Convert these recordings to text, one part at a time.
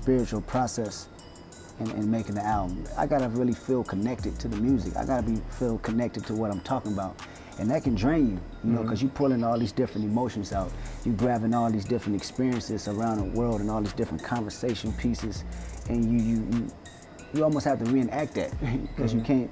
spiritual process in making the album. I gotta really feel connected to the music. I gotta feel connected to what I'm talking about. And that can drain you, you know, because you're pulling all these different emotions out. You're grabbing all these different experiences around the world and all these different conversation pieces. And you almost have to reenact that because you can't.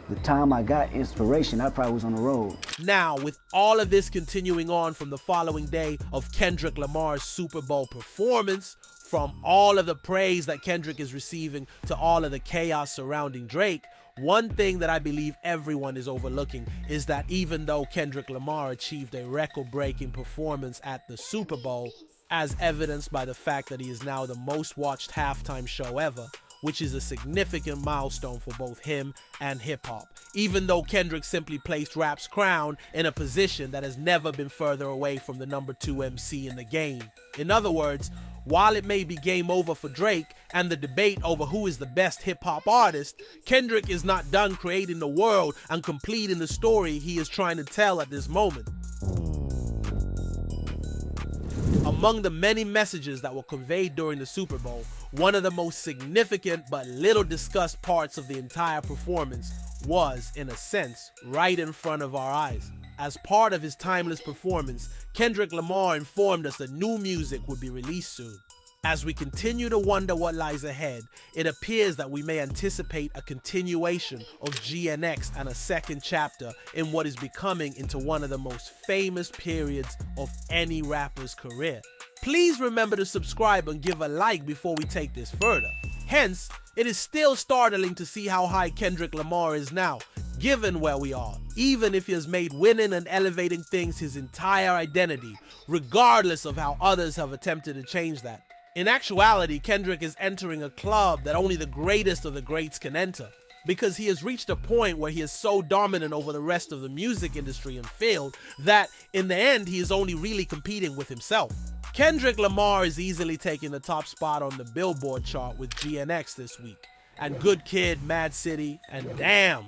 The time I got inspiration, I probably was on the road. Now, with all of this continuing on from the following day of Kendrick Lamar's Super Bowl performance, from all of the praise that Kendrick is receiving to all of the chaos surrounding Drake, one thing that I believe everyone is overlooking is that even though Kendrick Lamar achieved a record-breaking performance at the Super Bowl, as evidenced by the fact that he is now the most watched halftime show ever, which is a significant milestone for both him and hip-hop, even though Kendrick simply placed rap's crown in a position that has never been further away from the #2 MC in the game. In other words, while it may be game over for Drake and the debate over who is the best hip-hop artist, Kendrick is not done creating the world and completing the story he is trying to tell at this moment. Among the many messages that were conveyed during the Super Bowl, one of the most significant but little discussed parts of the entire performance was, in a sense, right in front of our eyes. As part of his timeless performance, Kendrick Lamar informed us that new music would be released soon. As we continue to wonder what lies ahead, it appears that we may anticipate a continuation of GNX and a second chapter in what is becoming into one of the most famous periods of any rapper's career. Please remember to subscribe and give a like before we take this further. Hence, it is still startling to see how high Kendrick Lamar is now, given where we are, even if he has made winning and elevating things his entire identity, regardless of how others have attempted to change that. In actuality, Kendrick is entering a club that only the greatest of the greats can enter, because he has reached a point where he is so dominant over the rest of the music industry and field that, in the end, he is only really competing with himself. Kendrick Lamar is easily taking the top spot on the Billboard chart with GNX this week, and Good Kid, Mad City, and Damn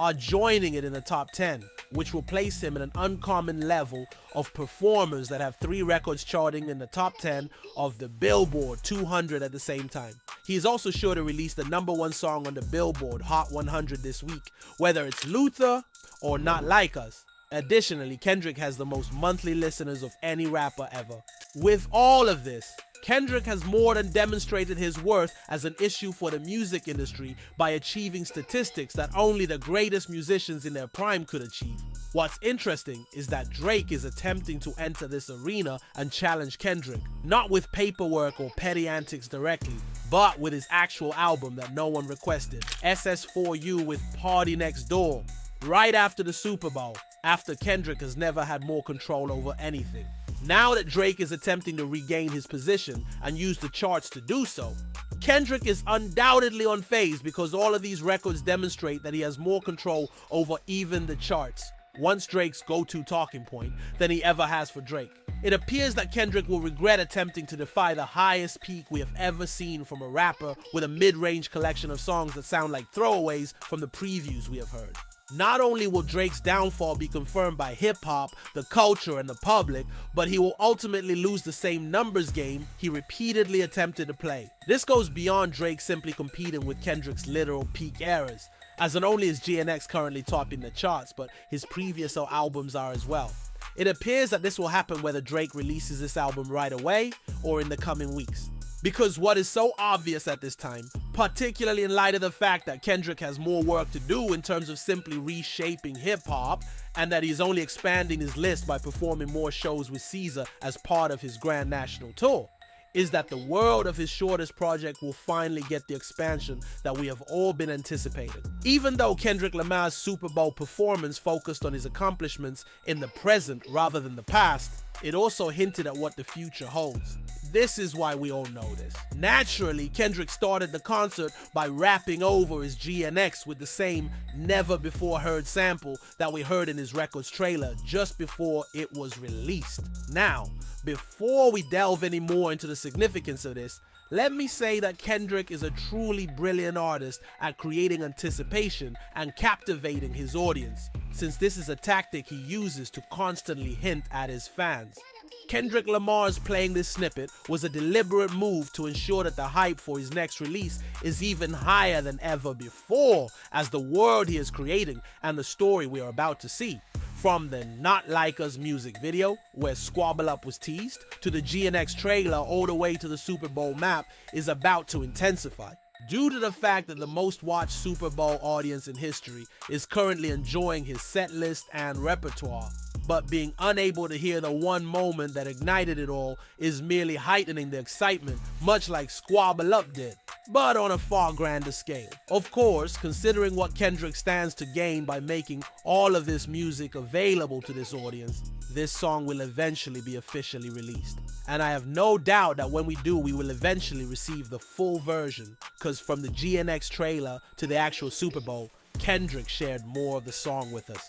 are joining it in the top 10, which will place him at an uncommon level of performers that have 3 records charting in the top 10 of the Billboard 200 at the same time. He is also sure to release the #1 song on the Billboard Hot 100 this week, whether it's Luther or Not Like Us. Additionally, Kendrick has the most monthly listeners of any rapper ever. With all of this, Kendrick has more than demonstrated his worth as an issue for the music industry by achieving statistics that only the greatest musicians in their prime could achieve. What's interesting is that Drake is attempting to enter this arena and challenge Kendrick, not with paperwork or petty antics directly, but with his actual album that no one requested, SS4U with Party Next Door, right after the Super Bowl, after Kendrick has never had more control over anything. Now that Drake is attempting to regain his position and use the charts to do so, Kendrick is undoubtedly unfazed because all of these records demonstrate that he has more control over even the charts, once Drake's go-to talking point, than he ever has for Drake. It appears that Kendrick will regret attempting to defy the highest peak we have ever seen from a rapper with a mid-range collection of songs that sound like throwaways from the previews we have heard. Not only will Drake's downfall be confirmed by hip-hop, the culture, and the public, but he will ultimately lose the same numbers game he repeatedly attempted to play. This goes beyond Drake simply competing with Kendrick's literal peak eras, as not only is GNX currently topping the charts, but his previous albums are as well. It appears that this will happen whether Drake releases this album right away or in the coming weeks. Because what is so obvious at this time, particularly in light of the fact that Kendrick has more work to do in terms of simply reshaping hip-hop, and that he's only expanding his list by performing more shows with Caesar as part of his grand national tour, is that the world of his shortest project will finally get the expansion that we have all been anticipating. Even though Kendrick Lamar's Super Bowl performance focused on his accomplishments in the present rather than the past, it also hinted at what the future holds. This is why we all know this. Naturally, Kendrick started the concert by rapping over his GNX with the same never-before-heard sample that we heard in his record's trailer just before it was released. Now, before we delve any more into the significance of this, let me say that Kendrick is a truly brilliant artist at creating anticipation and captivating his audience, since this is a tactic he uses to constantly hint at his fans. Kendrick Lamar's playing this snippet was a deliberate move to ensure that the hype for his next release is even higher than ever before, as the world he is creating and the story we are about to see. From the Not Like Us music video, where Squabble Up was teased, to the GNX trailer all the way to the Super Bowl map, is about to intensify. Due to the fact that the most watched Super Bowl audience in history is currently enjoying his set list and repertoire, but being unable to hear the one moment that ignited it all is merely heightening the excitement, much like Squabble Up did, but on a far grander scale. Of course, considering what Kendrick stands to gain by making all of this music available to this audience, this song will eventually be officially released. And I have no doubt that when we do, we will eventually receive the full version, because from the GNX trailer to the actual Super Bowl, Kendrick shared more of the song with us.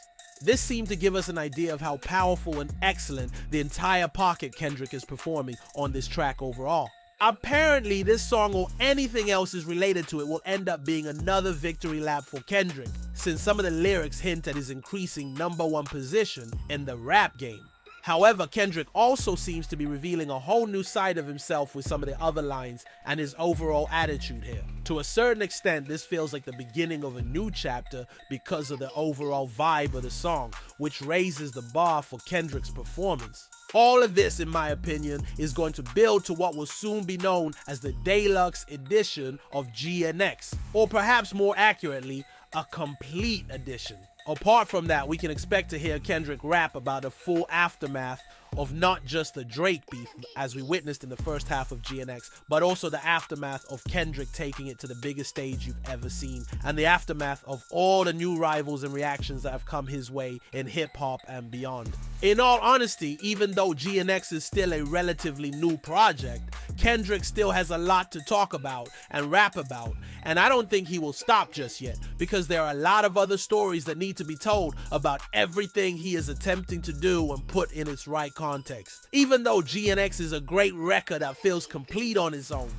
This seemed to give us an idea of how powerful and excellent the entire pocket Kendrick is performing on this track overall. Apparently, this song or anything else is related to it will end up being another victory lap for Kendrick, since some of the lyrics hint at his increasing #1 position in the rap game. However, Kendrick also seems to be revealing a whole new side of himself with some of the other lines and his overall attitude here. To a certain extent, this feels like the beginning of a new chapter because of the overall vibe of the song, which raises the bar for Kendrick's performance. All of this, in my opinion, is going to build to what will soon be known as the deluxe edition of GNX, or perhaps more accurately, a complete edition. Apart from that, we can expect to hear Kendrick rap about the full aftermath of not just the Drake beef, as we witnessed in the first half of GNX, but also the aftermath of Kendrick taking it to the biggest stage you've ever seen, and the aftermath of all the new rivals and reactions that have come his way in hip-hop and beyond. In all honesty, even though GNX is still a relatively new project, Kendrick still has a lot to talk about and rap about, and I don't think he will stop just yet, because there are a lot of other stories that need to be told about everything he is attempting to do and put in its right context. Even though GNX is a great record that feels complete on its own,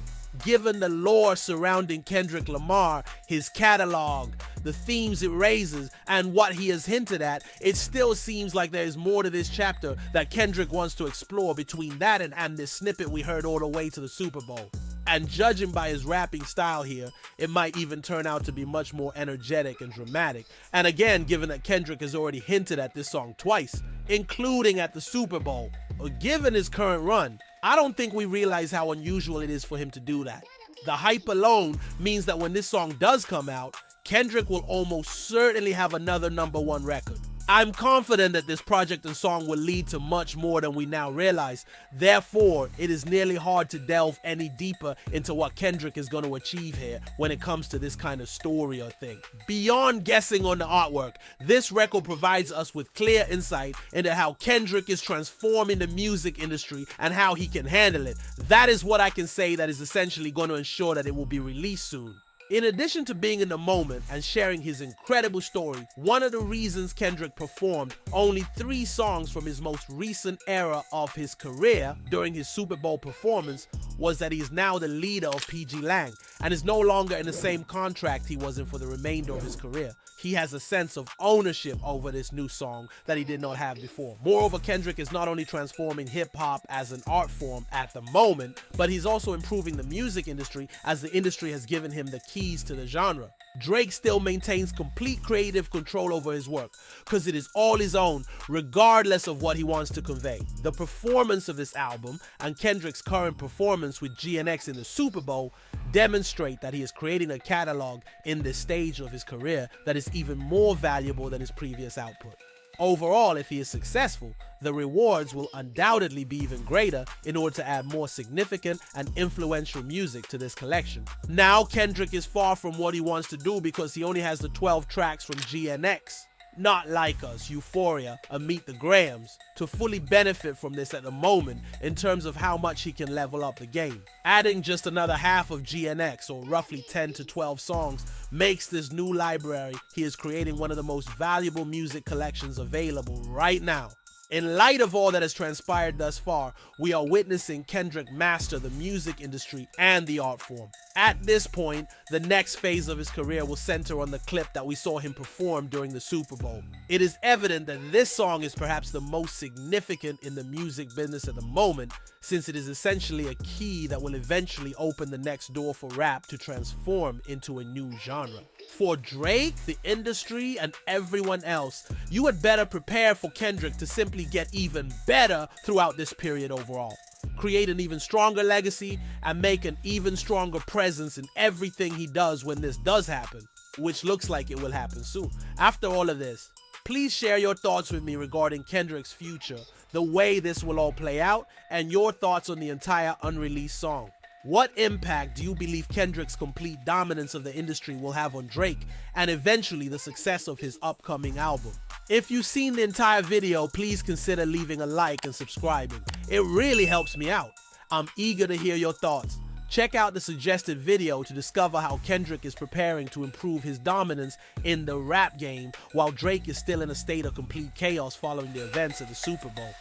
given the lore surrounding Kendrick Lamar, his catalog, the themes it raises, and what he has hinted at, it still seems like there is more to this chapter that Kendrick wants to explore between that and this snippet we heard all the way to the Super Bowl. And judging by his rapping style here, it might even turn out to be much more energetic and dramatic. And again, given that Kendrick has already hinted at this song twice, including at the Super Bowl, given his current run, I don't think we realize how unusual it is for him to do that. The hype alone means that when this song does come out, Kendrick will almost certainly have another #1 record. I'm confident that this project and song will lead to much more than we now realize. Therefore, it is nearly hard to delve any deeper into what Kendrick is going to achieve here when it comes to this kind of story or thing. Beyond guessing on the artwork, this record provides us with clear insight into how Kendrick is transforming the music industry and how he can handle it. That is what I can say that is essentially going to ensure that it will be released soon. In addition to being in the moment and sharing his incredible story, one of the reasons Kendrick performed only 3 songs from his most recent era of his career during his Super Bowl performance was that he is now the leader of PG Lang and is no longer in the same contract he was in for the remainder of his career. He has a sense of ownership over this new song that he did not have before. Moreover, Kendrick is not only transforming hip-hop as an art form at the moment, but he's also improving the music industry as the industry has given him the keys to the genre. Drake still maintains complete creative control over his work because it is all his own, regardless of what he wants to convey. The performance of this album and Kendrick's current performance with GNX in the Super Bowl demonstrate that he is creating a catalog in this stage of his career that is even more valuable than his previous output. Overall, if he is successful, the rewards will undoubtedly be even greater in order to add more significant and influential music to this collection. Now, Kendrick is far from what he wants to do because he only has the 12 tracks from GNX, Not Like Us, Euphoria, and Meet the Grahams, to fully benefit from this at the moment in terms of how much he can level up the game. Adding just another half of GNX, or roughly 10 to 12 songs, makes this new library he is creating one of the most valuable music collections available right now. In light of all that has transpired thus far, we are witnessing Kendrick master the music industry and the art form. At this point, the next phase of his career will center on the clip that we saw him perform during the Super Bowl. It is evident that this song is perhaps the most significant in the music business at the moment, since it is essentially a key that will eventually open the next door for rap to transform into a new genre. For Drake, the industry, and everyone else, you had better prepare for Kendrick to simply get even better throughout this period overall. Create an even stronger legacy and make an even stronger presence in everything he does when this does happen, which looks like it will happen soon. After all of this, please share your thoughts with me regarding Kendrick's future, the way this will all play out, and your thoughts on the entire unreleased song. What impact do you believe Kendrick's complete dominance of the industry will have on Drake and eventually the success of his upcoming album? If you've seen the entire video, please consider leaving a like and subscribing. It really helps me out. I'm eager to hear your thoughts. Check out the suggested video to discover how Kendrick is preparing to improve his dominance in the rap game while Drake is still in a state of complete chaos following the events of the Super Bowl.